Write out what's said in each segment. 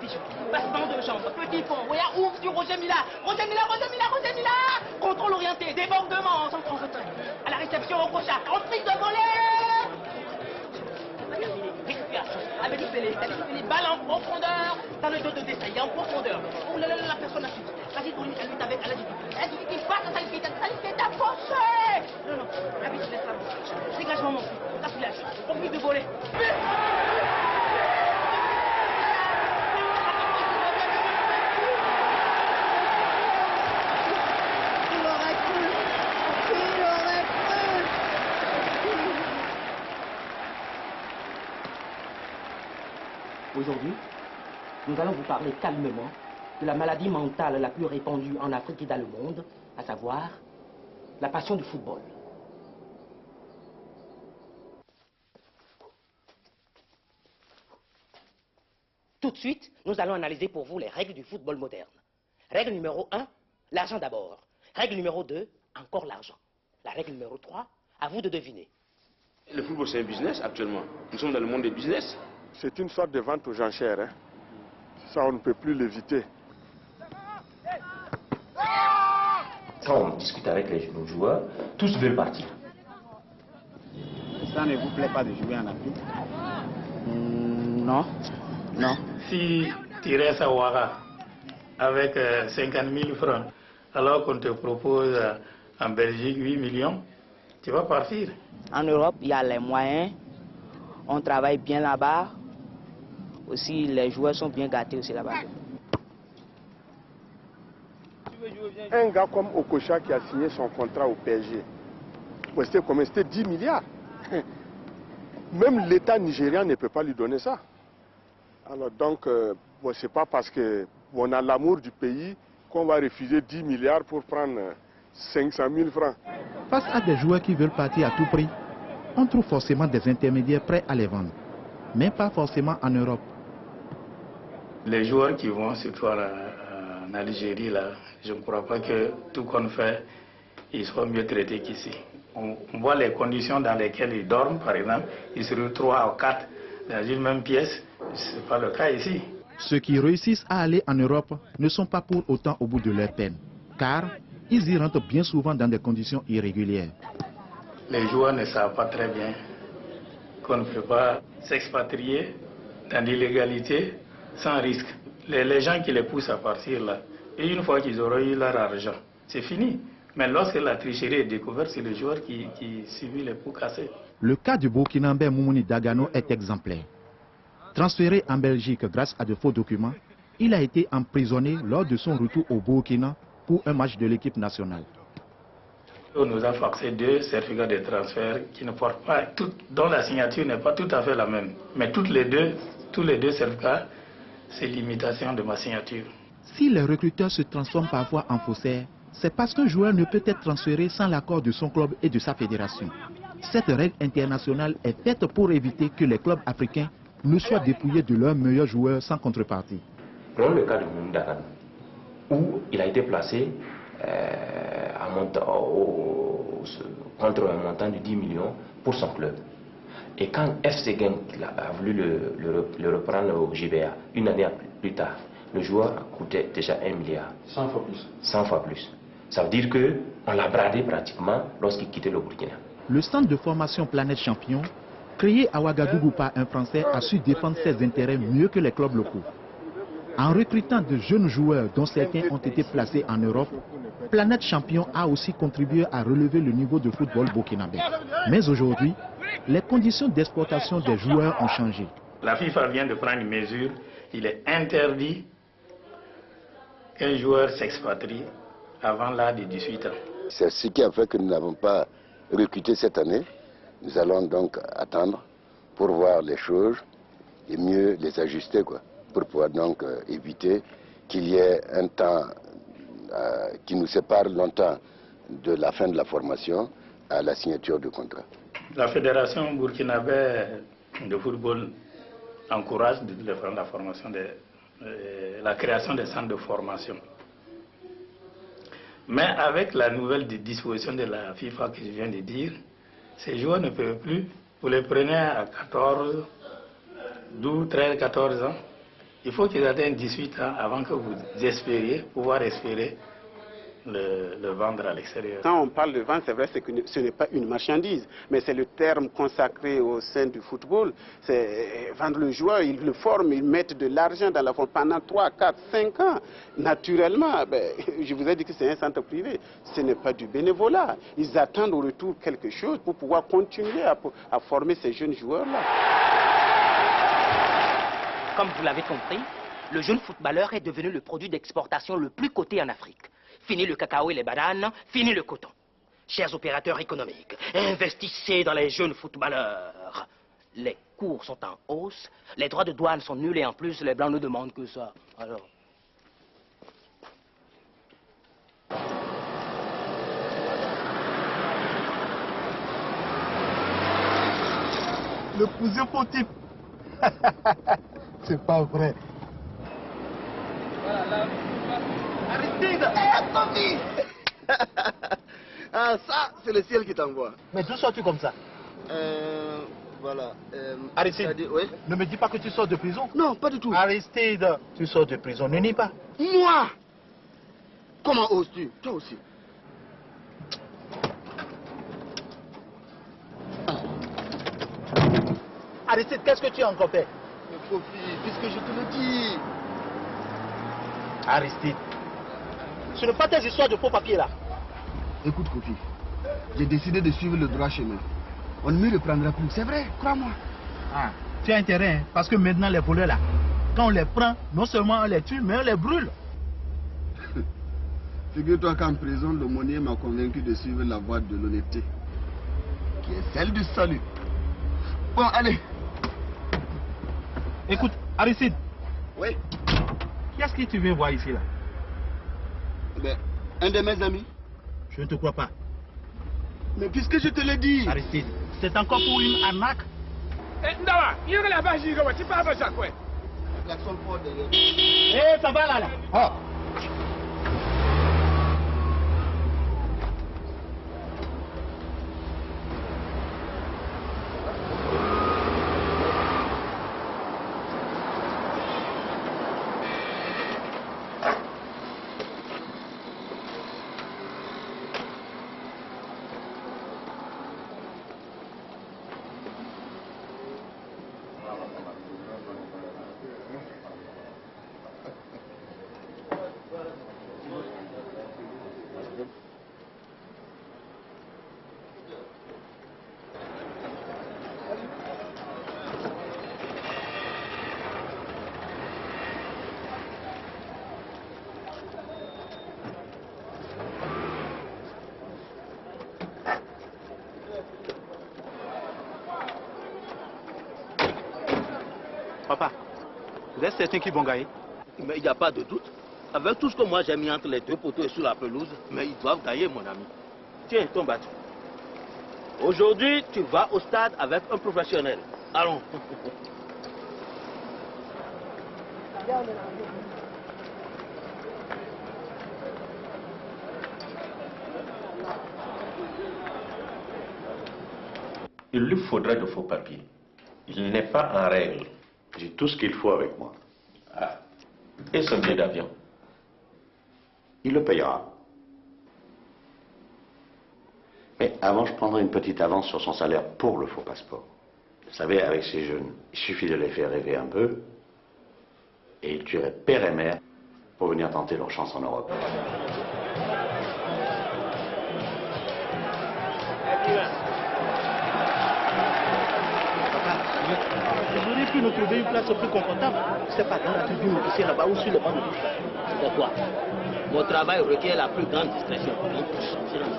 répétition. Passement de jambes, petit pont, voyez, ouvre sur Roger Mila. Roger Mila, Roger Mila, Roger Mila. Contrôle orienté, débordement, en retrait. À la réception au crochat, en prise de volée. Récupération, avec les balles en profondeur. Dans le dos de Dessailly, en profondeur. Oh là là, la personne a suivi. Vas-y, Tony, elle lutte avec la difficulté. La difficulté passe à Salifé d'approcher. Non, non, la vie, laisse la dégagement, mon fils. La filage, en plus de voler. Aujourd'hui, nous allons vous parler calmement de la maladie mentale la plus répandue en Afrique et dans le monde, à savoir la passion du football. Tout de suite, nous allons analyser pour vous les règles du football moderne. Règle numéro 1, l'argent d'abord. Règle numéro 2, encore l'argent. La règle numéro 3, à vous de deviner. Le football, c'est un business actuellement. Nous sommes dans le monde des business. C'est une sorte de vente aux enchères. Hein. Ça, on ne peut plus l'éviter. Quand on discute avec nos joueurs, tous veulent partir. Ça ne vous plaît pas de jouer en Afrique? Non, non. Si tu restes à Ouara avec 50 000 francs, alors qu'on te propose en Belgique 8 millions, tu vas partir. En Europe, il y a les moyens, on travaille bien là-bas, aussi les joueurs sont bien gâtés aussi là-bas. Un gars comme Okocha qui a signé son contrat au PSG, c'était combien? C'était 10 milliards. Même l'État nigérian ne peut pas lui donner ça. Alors donc, bon, c'est pas parce qu'on a l'amour du pays qu'on va refuser 10 milliards pour prendre 500 000 francs. Face à des joueurs qui veulent partir à tout prix, on trouve forcément des intermédiaires prêts à les vendre, mais pas forcément en Europe. Les joueurs qui vont surtout en Algérie, là, je ne crois pas que tout qu'on fait, ils soient mieux traités qu'ici. On voit les conditions dans lesquelles ils dorment, par exemple, ils se retrouvent 3 ou 4 dans une même pièce, ce n'est pas le cas ici. Ceux qui réussissent à aller en Europe ne sont pas pour autant au bout de leur peine, car ils y rentrent bien souvent dans des conditions irrégulières. Les joueurs ne savent pas très bien qu'on ne peut pas s'expatrier dans l'illégalité sans risque. Les gens qui les poussent à partir là, et une fois qu'ils auront eu leur argent, c'est fini. Mais lorsque la tricherie est découverte, c'est le joueur qui subit les pots cassés. Le cas du Burkinabé Moumouni Dagano est exemplaire. Transféré en Belgique grâce à de faux documents, il a été emprisonné lors de son retour au Burkina pour un match de l'équipe nationale. On nous a faxé 2 certificats de transfert qui ne portent pas, dont la signature n'est pas tout à fait la même. Mais tous les deux certificats, c'est l'imitation de ma signature. Si les recruteurs se transforment parfois en faussaires, c'est parce qu'un joueur ne peut être transféré sans l'accord de son club et de sa fédération. Cette règle internationale est faite pour éviter que les clubs africains ne soient dépouillés de leurs meilleurs joueurs sans contrepartie. Prenons le cas de Mounda, où il a été placé contre un montant de 10 millions pour son club. Et quand FC Genk a voulu le reprendre au GBA, une année plus tard, le joueur a coûté déjà 1 milliard. 100 fois plus. 100 fois plus. Ça veut dire qu'on l'a bradé pratiquement lorsqu'il quittait le Burkina. Le centre de formation Planète Champion, créé à Ouagadougou par un Français, a su défendre ses intérêts mieux que les clubs locaux. En recrutant de jeunes joueurs dont certains ont été placés en Europe, Planète Champion a aussi contribué à relever le niveau de football burkinabé. Mais aujourd'hui, les conditions d'exploitation des joueurs ont changé. La FIFA vient de prendre une mesure, il est interdit qu'un joueur s'expatrie avant l'âge de 18 ans. C'est ce qui a fait que nous n'avons pas recruté cette année. Nous allons donc attendre pour voir les choses et mieux les ajuster, pour pouvoir donc éviter qu'il y ait un temps qui nous sépare longtemps de la fin de la formation à la signature du contrat. La fédération burkinabé de football encourage la formation la création des centres de formation. Mais avec la nouvelle disposition de la FIFA que je viens de dire, ces joueurs ne peuvent plus, vous les prenez à 14, 12, 13, 14 ans, Il faut qu'ils atteignent 18 ans avant que vous espériez pouvoir espérer le vendre à l'extérieur. Quand on parle de vente, c'est vrai que ce n'est pas une marchandise, mais c'est le terme consacré au sein du football. C'est vendre le joueur, ils le forment, ils mettent de l'argent dans la forme pendant 3, 4, 5 ans. Naturellement, je vous ai dit que c'est un centre privé, ce n'est pas du bénévolat. Ils attendent au retour quelque chose pour pouvoir continuer à former ces jeunes joueurs-là. Comme vous l'avez compris, le jeune footballeur est devenu le produit d'exportation le plus coté en Afrique. Fini le cacao et les bananes, fini le coton. Chers opérateurs économiques, investissez dans les jeunes footballeurs. Les cours sont en hausse, les droits de douane sont nuls et en plus, les Blancs ne demandent que ça. Alors... Le cousin type. C'est pas vrai. Aristide! Ah, ça, c'est le ciel qui t'envoie. Mais d'où sors-tu comme ça? Voilà. Aristide, oui? Ne me dis pas que tu sors de prison. Non, pas du tout. Aristide, tu sors de prison, ne nie pas. Moi? Comment oses-tu? Toi aussi. Aristide, qu'est-ce que tu as encore fait? Mais Kofi, puisque je te le dis. Aristide, ce n'est pas tes histoires de faux papiers là. Écoute Kofi, j'ai décidé de suivre le droit chemin. On ne me reprendra plus, c'est vrai, crois-moi. Ah, tu as intérêt, hein, parce que maintenant les voleurs là, quand on les prend, non seulement on les tue, mais on les brûle. Figure-toi qu'en prison, l'aumônier m'a convaincu de suivre la voie de l'honnêteté, qui est celle du salut. Bon, allez. Écoute, Aristide. Oui. Qu'est-ce que tu viens voir ici là? Ben, un de mes amis. Je ne te crois pas. Mais puisque je te l'ai dit. Aristide, c'est encore pour une arnaque? Ndawa, il y a la base, tu parles de ça quoi? L'action fort derrière. Eh, ça va là. Oh. Papa, vous êtes certain qu'ils vont gagner? Mais il n'y a pas de doute. Avec tout ce que moi j'ai mis entre les deux poteaux et sur la pelouse, mais ils doivent gagner, mon ami. Tiens, ton bâton. Aujourd'hui, tu vas au stade avec un professionnel. Allons. Il lui faudrait de faux papiers. Il n'est pas en règle. J'ai tout ce qu'il faut avec moi. Ah. Et son billet d'avion? Il le payera. Mais avant, je prendrai une petite avance sur son salaire pour le faux passeport. Vous savez, avec ces jeunes, il suffit de les faire rêver un peu et ils tueraient père et mère pour venir tenter leur chance en Europe. J'aurais pu nous trouver une place plus confortable. C'est pas dans la tribune ici là-bas ou sur le banc de touche. Pourquoi? Mon travail requiert la plus grande discrétion. Donc, silence.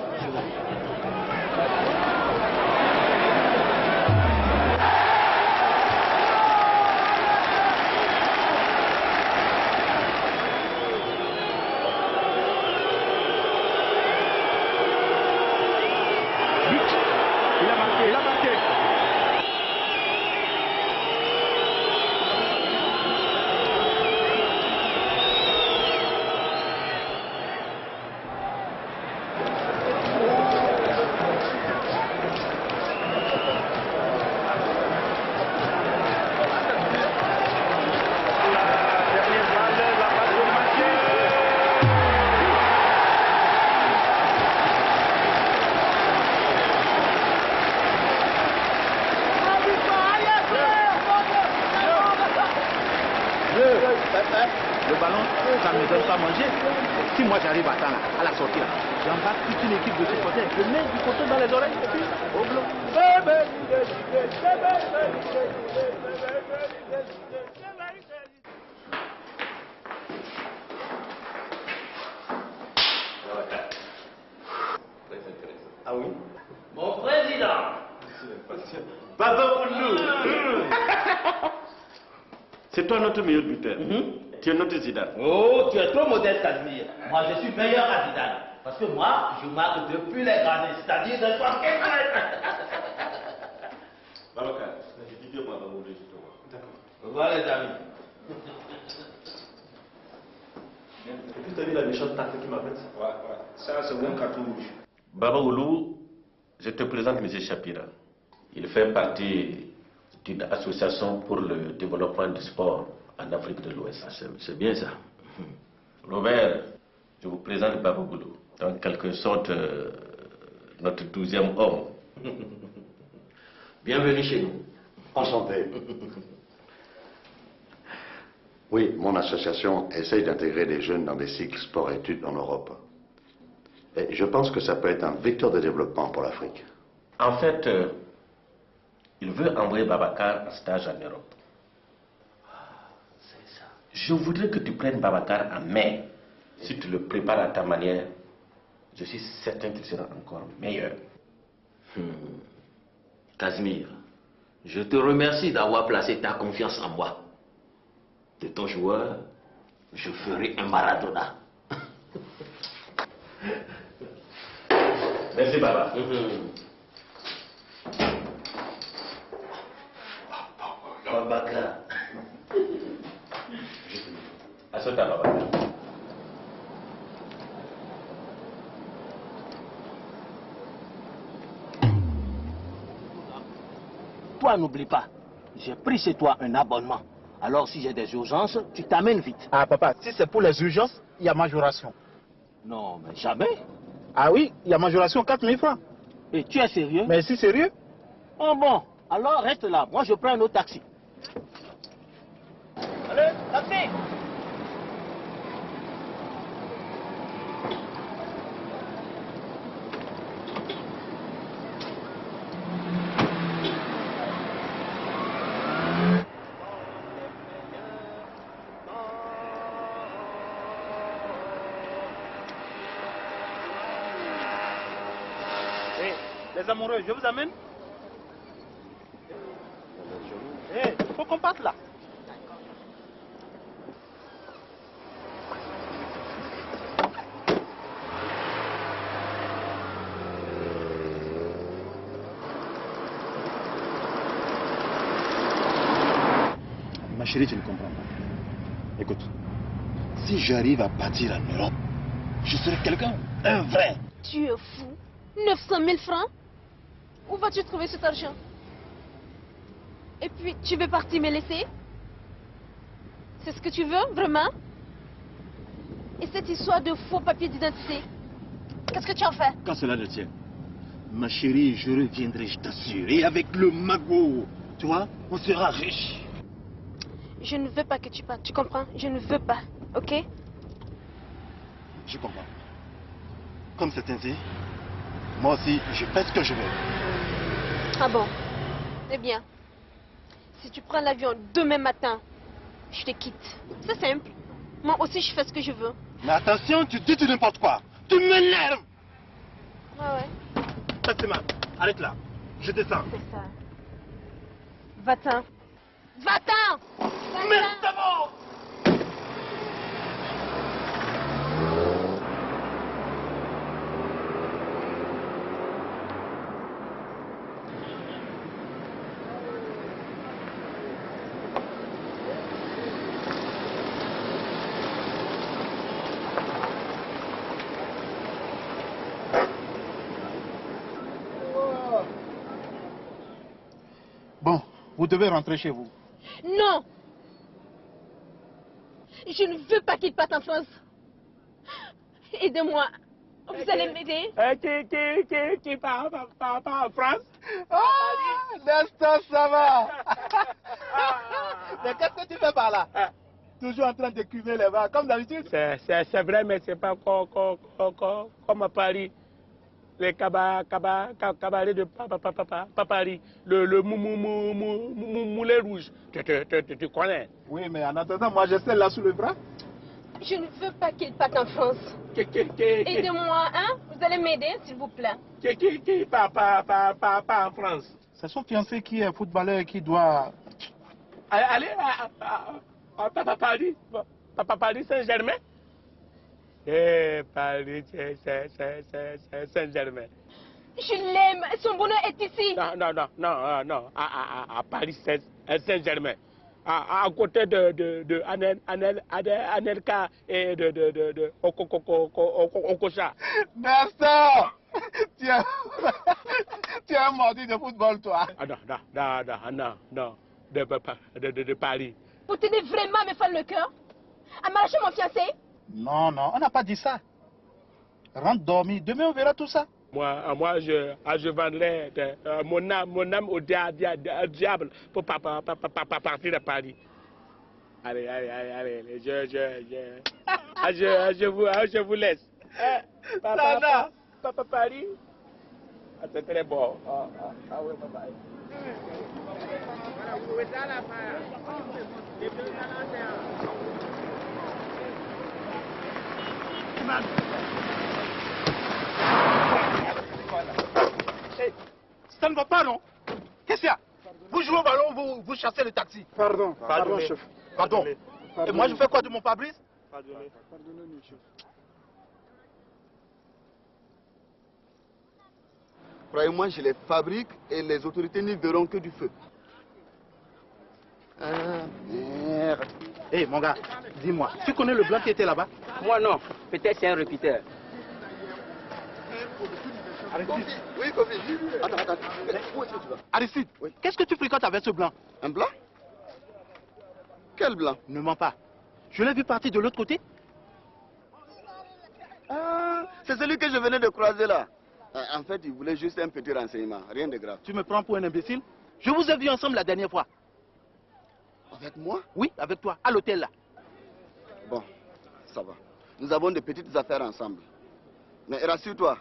Il a marqué, il a marqué. Le ballon, ça ne me donne pas manger. Si moi j'arrive à temps là, à la sortie là, j'embarque toute une équipe de supporters, je mets du coton dans les oreilles et puis au bloc. Ah oui? Mon président! Baba Oulou! C'est toi notre meilleur buteur. Tu es notre Zidane. Oh, tu es trop modeste, Casimir. Moi, je suis meilleur à Zidane. Parce que moi, je marque depuis les gradins, c'est-à-dire de 75 mètres. Babacar, je dis moi Baba Oulou, justement. D'accord. Au revoir, les amis. Et puis, tu as vu la méchante tarte qui m'a faite? Ouais. Ça, c'est un carton rouge. Baba Oulou, je te présente M. Chapira. Il fait partie d'une association pour le développement du sport en Afrique de l'Ouest. C'est bien ça. Robert, je vous présente Baba Oulou, en quelque sorte notre 12e homme. Bienvenue chez nous. Enchanté. Oui, mon association essaye d'intégrer les jeunes dans des cycles sport-études en Europe. Et je pense que ça peut être un vecteur de développement pour l'Afrique. En fait, il veut envoyer Babacar en stage en Europe. C'est ça. Je voudrais que tu prennes Babacar en main. Si tu le prépares à ta manière, je suis certain qu'il sera encore meilleur. Casimir, je te remercie d'avoir placé ta confiance en moi. De ton joueur, je ferai un Maradona. Merci, Baba. Babacar. Assota, Babacar. Toi, n'oublie pas, j'ai pris chez toi un abonnement. Alors, si j'ai des urgences, tu t'amènes vite. Ah papa, si c'est pour les urgences, il y a majoration. Non, mais jamais. Ah oui, il y a majoration 4000 francs. Et tu es sérieux? Mais si sérieux? Oh bon, alors reste là. Moi, je prends un autre taxi. Allez, taxi! Les amoureux, je vous amène. Hé, faut qu'on parte là. Ma chérie, tu ne comprends pas. Écoute, si j'arrive à partir en Europe, je serai quelqu'un, un vrai. Tu es fou. 900 000 francs? Où vas-tu trouver cet argent? Et puis, tu veux partir me laisser? C'est ce que tu veux, vraiment? Et cette histoire de faux papiers d'identité, qu'est-ce que tu en fais? Quand cela te tient, ma chérie, je reviendrai, je t'assure. Et avec le magot, tu vois, on sera riche. Je ne veux pas que tu partes, tu comprends? Je ne veux pas, ok? Je comprends. Comme c'est ainsi, moi aussi, je fais ce que je veux. Ah bon? Eh bien, si tu prends l'avion demain matin, je te quitte. C'est simple. Moi aussi, je fais ce que je veux. Mais attention, tu dis n'importe quoi. Tu m'énerves. Ah ouais? Fatima, arrête là. Je descends. C'est ça. Va-t'en. Va-t'en! Mais c'est bon! Bon, vous devez rentrer chez vous. Non! Je ne veux pas qu'il parte en France. Aidez-moi. Vous allez m'aider? Qui part en France? Ah, Nestor, ça va. Mais qu'est-ce que tu fais par là? toujours en train de cuver les bars, comme d'habitude. C'est vrai, mais c'est pas comme à Paris. Les cabarets de Paris, le moulet rouge, tu connais? Oui, mais en attendant, moi je sais là sous le bras. Je ne veux pas qu'il parte en France. Aidez-moi, hein? Vous allez m'aider, s'il vous plaît. Qui pas en France? C'est son fiancé qui est footballeur et qui doit... Aller à Paris Saint-Germain? Paris Saint-Germain. Je l'aime, son bonheur est ici. Non, à Paris Saint-Germain. À côté de Anelka et de Okocha. Nestor! Tu es un mordu de football, toi. Non, de Paris. Vous tenez vraiment à me faire le cœur? À m'arracher mon fiancé? Non, on n'a pas dit ça. Rentre dormir, demain on verra tout ça. Moi je vendrai mon âme au diable pour partir de Paris. Allez, je vous laisse. Papa Paris. C'est très bon. Oui, papa. Hey, ça ne va pas, non? Qu'est-ce qu'il y a? Vous jouez au ballon, vous chassez le taxi. Pardon, chef. Pardon. Et moi, je fais quoi de mon pare-brise? Pardonnez-nous, chef. Croyez-moi, je les fabrique et les autorités n'y verront que du feu. Merde. Hé, mon gars, dis-moi, tu connais le blanc qui était là-bas? Moi non, peut-être c'est un recruteur. Aristide. Oui, Kofi. Attends. Où est-ce que tu vas? Aristide, qu'est-ce que tu fréquentes avec ce blanc? Un blanc? Quel blanc? Ne mens pas. Je l'ai vu partir de l'autre côté. Ah, c'est celui que je venais de croiser là. En fait, il voulait juste un petit renseignement, rien de grave. Tu me prends pour un imbécile? Je vous ai vu ensemble la dernière fois. Avec moi? Oui, avec toi, à l'hôtel là. Bon, ça va. Nous avons de petites affaires ensemble. Mais rassure-toi,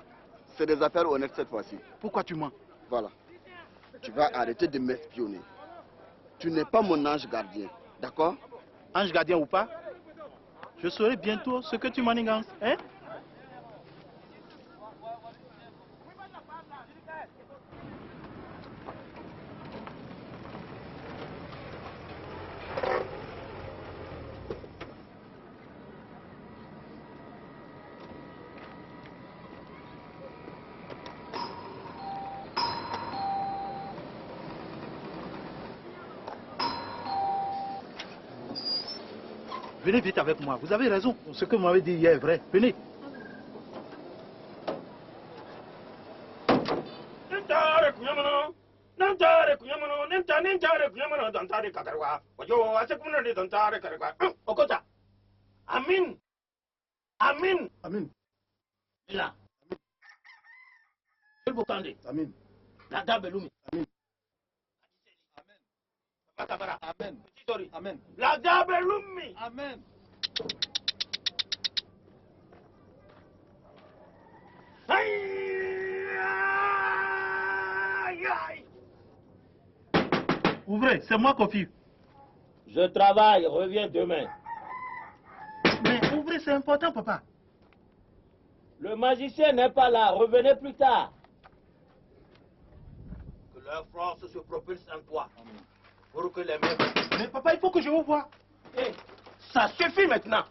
c'est des affaires honnêtes cette fois-ci. Pourquoi tu mens? Voilà. Tu vas arrêter de m'espionner. Tu n'es pas mon ange gardien, d'accord? Ange gardien ou pas, je saurai bientôt ce que tu manigances, hein? Venez vite avec moi. Vous avez raison. Ce que vous m'avez dit hier est vrai. Venez. Amin. Là. Amin. La Dabelumi. Amin. Amen. Amen. La Dabelumi. Amen. Ouvrez, c'est moi, Kofi. Je travaille, reviens demain. Mais ouvrez, c'est important, papa. Le magicien n'est pas là, revenez plus tard. Que leur force se propulse en toi. Pour que les mêmes... Mais papa, il faut que je vous voie. Hey, ça suffit maintenant.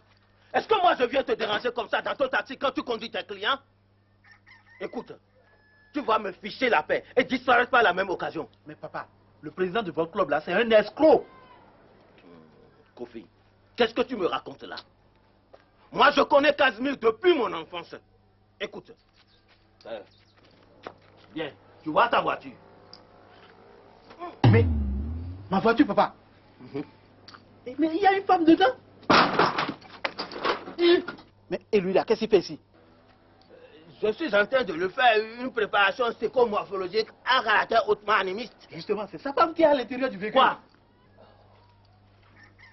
Est-ce que moi je viens te déranger comme ça dans ton taxi quand tu conduis tes clients? Écoute, tu vas me ficher la paix et disparaître par la même occasion. Mais papa, le président de votre club là, c'est un escroc. Kofi, qu'est-ce que tu me racontes là? Moi je connais Casimir depuis mon enfance. Écoute, viens, tu vois ta voiture. Mais, ma voiture, papa. Mais il y a une femme dedans. Mais et lui là, qu'est-ce qu'il fait ici? Je suis en train de lui faire une préparation psychomorphologique à caractère hautement animiste. Justement, c'est sa femme qui est à l'intérieur du véhicule. Quoi?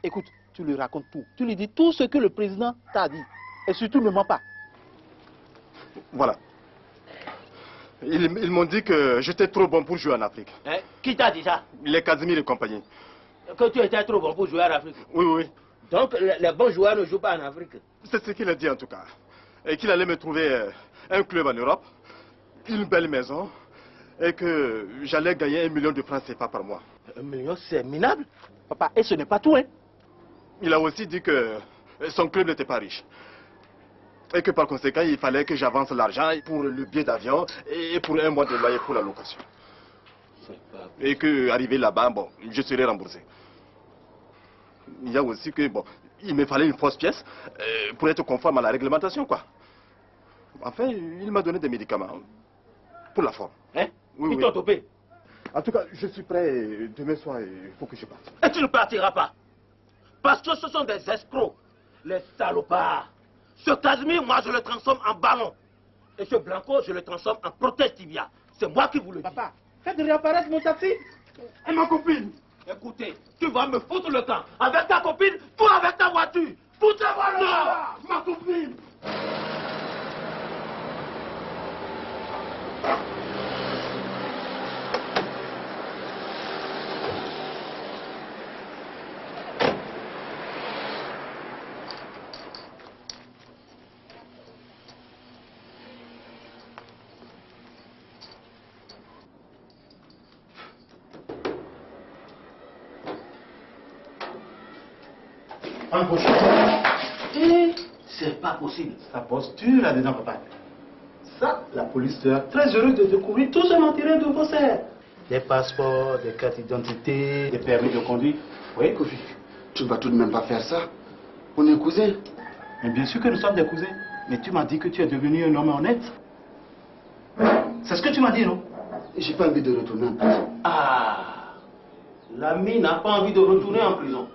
Écoute, tu lui racontes tout. Tu lui dis tout ce que le président t'a dit. Et surtout, ne mens pas. Voilà. Ils m'ont dit que j'étais trop bon pour jouer en Afrique. Hein? Qui t'a dit ça? Les Casimir et compagnie. Que tu étais trop bon pour jouer en Afrique? Oui, oui. Donc les bons joueurs ne jouent pas en Afrique? C'est ce qu'il a dit en tout cas. Et qu'il allait me trouver un club en Europe, une belle maison, et que j'allais gagner 1 million de francs CFA par mois. 1 million, c'est minable. Papa, et ce n'est pas tout, hein? Il a aussi dit que son club n'était pas riche. Et que par conséquent, il fallait que j'avance l'argent pour le billet d'avion et pour 1 mois de loyer pour la location. Et que, arrivé là-bas, bon, je serai remboursé. Il y a aussi que, bon, il me fallait une fausse pièce pour être conforme à la réglementation, quoi. Enfin, il m'a donné des médicaments pour la forme. Hein? Oui, Ils t'ont topé? En tout cas, je suis prêt. Demain soir, il faut que je parte. Et tu ne partiras pas. Parce que ce sont des escrocs. Les salopards. Ce Casimir, moi, je le transforme en ballon. Et ce Blanco, je le transforme en protège tibia. C'est moi qui vous le dis. Papa, faites réapparaître mon taxi. Et ma copine? Écoutez, tu vas me foutre le camp. Avec ta copine, toi avec ta voiture. Foutez-moi le camp. Ma copine. C'est pas possible. Sa posture là-dedans, papa. Ça, la police sera très heureuse de découvrir tout ce matériel de vos serres. Des passeports, des cartes d'identité, des permis de conduire. Oui, Kofi. Tu ne vas tout de même pas faire ça. On est cousins. Mais bien sûr que nous sommes des cousins. Mais tu m'as dit que tu es devenu un homme honnête. C'est ce que tu m'as dit, non? J'ai pas envie de retourner en prison. Ah, l'ami n'a pas envie de retourner en prison.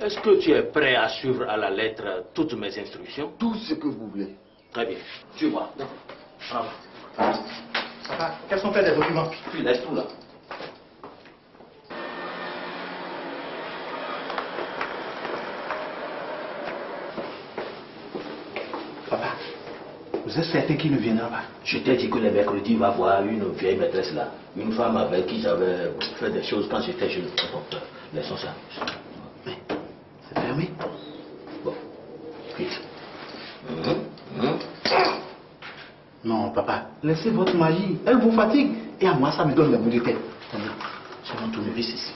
Est-ce que tu es prêt à suivre à la lettre toutes mes instructions? Tout ce que vous voulez. Très bien, tu vois. Bravo. Papa, quels sont les documents? Tu laisses tout là. Papa, vous êtes certain qu'il ne viendra pas? Je t'ai dit que le mercredi, il va voir une vieille maîtresse là. Une femme avec qui j'avais fait des choses quand j'étais jeune. Bon, laissons ça. Mais, c'est fermé. Bon, vite. Non, papa, laissez votre magie. Elle vous fatigue. Et à moi, ça me donne le bout de tête. Attendez, c'est mon tournevis ici.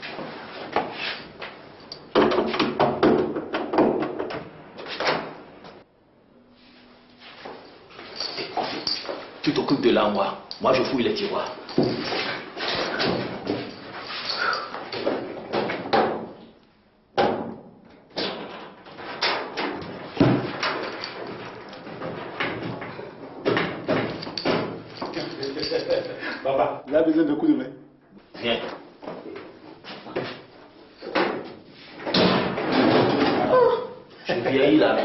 Tu t'occupes de là, moi. Moi, je fouille les tiroirs. Papa, il a besoin de coups de main. Viens. Je vieillis là.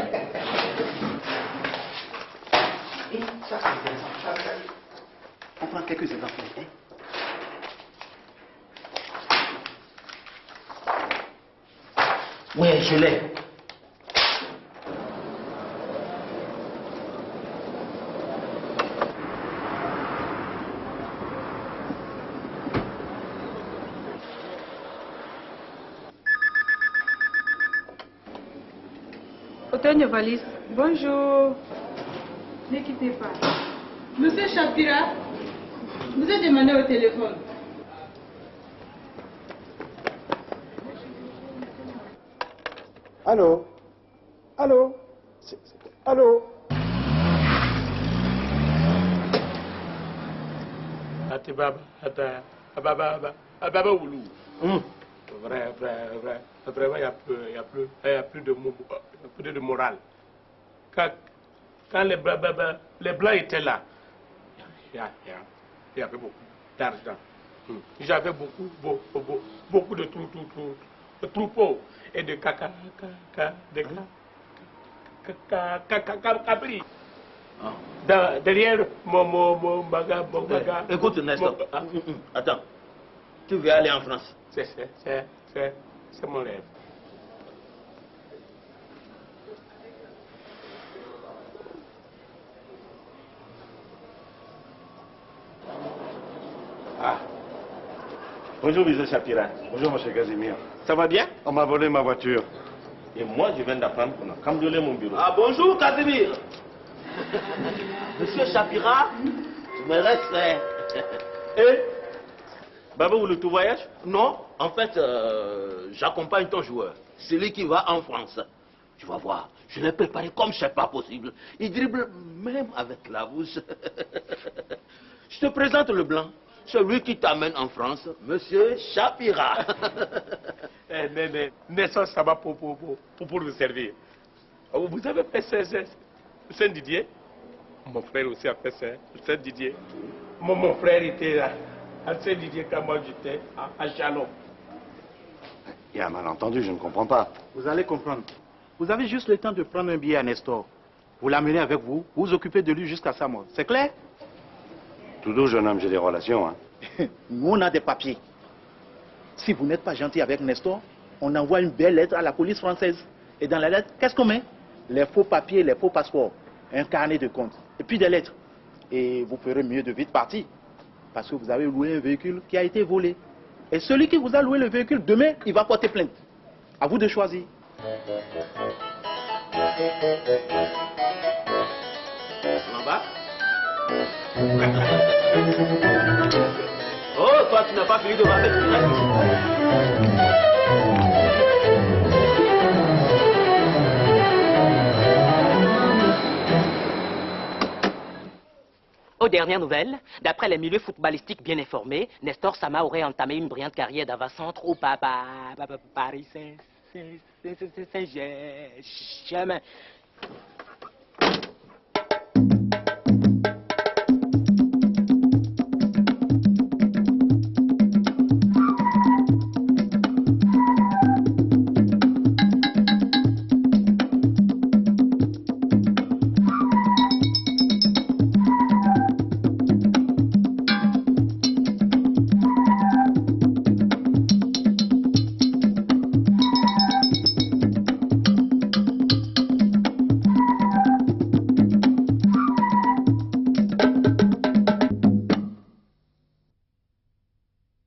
Ça, c'est intéressant. On prend quelques exemples. Hein? Oui, je l'ai. Hôtel de valise. Bonjour. Ne quittez pas. Monsieur Chapira, vous êtes demandé au téléphone. Allô? Allô? Allô? Ababa Oulu. Vraiment, il n'y a plus de morale. Quand les Blancs étaient là, il y avait beaucoup d'argent. J'avais beaucoup de troupeaux et de capris. Derrière mon baga. Écoute, Nestor. Attends. Tu veux aller en France? C'est mon rêve. Ah. Bonjour, M. Chapira. Bonjour, M. Casimir. Ça va bien? On m'a volé ma voiture. Et moi, je viens d'apprendre qu'on a cambriolé mon bureau. Ah, bonjour, Casimir. Monsieur Chapira, je me reste. Et Baba, vous le tout voyage? Non, en fait, j'accompagne ton joueur. Celui qui va en France. Tu vas voir, je l'ai préparé comme c'est pas possible. Il dribble même avec la bouche. Je te présente le blanc. Celui qui t'amène en France, Monsieur Chapira. Mais Nestor, ça va pour vous servir. Vous avez fait Saint-Didier? Mon frère aussi a fait Saint-Didier. Mon frère était à Saint-Didier quand moi j'étais à Chalon. Il y a un malentendu, je ne comprends pas. Vous allez comprendre. Vous avez juste le temps de prendre un billet à Nestor. Vous l'amenez avec vous, vous occupez de lui jusqu'à sa mort. C'est clair? Tout doux, jeune homme, j'ai des relations. Hein. Nous, on a des papiers. Si vous n'êtes pas gentil avec Nestor, on envoie une belle lettre à la police française. Et dans la lettre, qu'est-ce qu'on met? Les faux papiers, les faux passeports, un carnet de compte, et puis des lettres. Et vous ferez mieux de vite partir. Parce que vous avez loué un véhicule qui a été volé. Et celui qui vous a loué le véhicule, demain, il va porter plainte. À vous de choisir. En bas. Oh, toi, tu n'as pas fini de voir cette Aux dernières nouvelles, d'après les milieux footballistiques bien informés, Nestor Sama aurait entamé une brillante carrière d'avant-centre au Paris Saint-Germain.